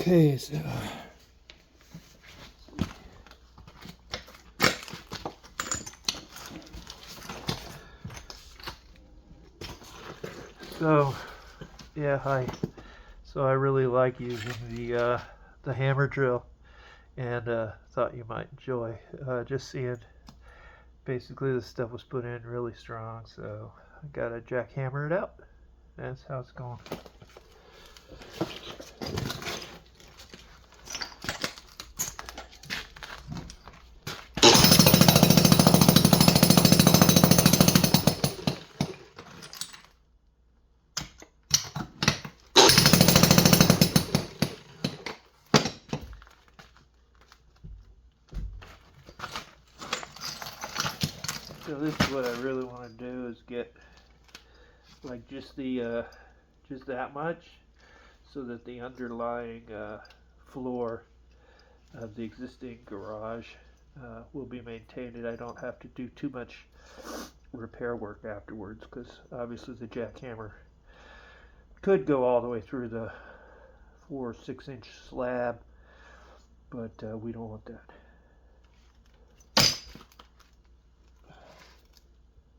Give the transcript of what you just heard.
Okay, so yeah, hi. So I really like using the hammer drill, and thought you might enjoy just seeing. Basically, this stuff was put in really strong, so I gotta jackhammer it out. That's how it's going. So this is what I really want to do, is get like just that much, so that the underlying floor of the existing garage will be maintained, and I don't have to do too much repair work afterwards, because obviously the jackhammer could go all the way through the 4 or 6 inch slab, but we don't want that.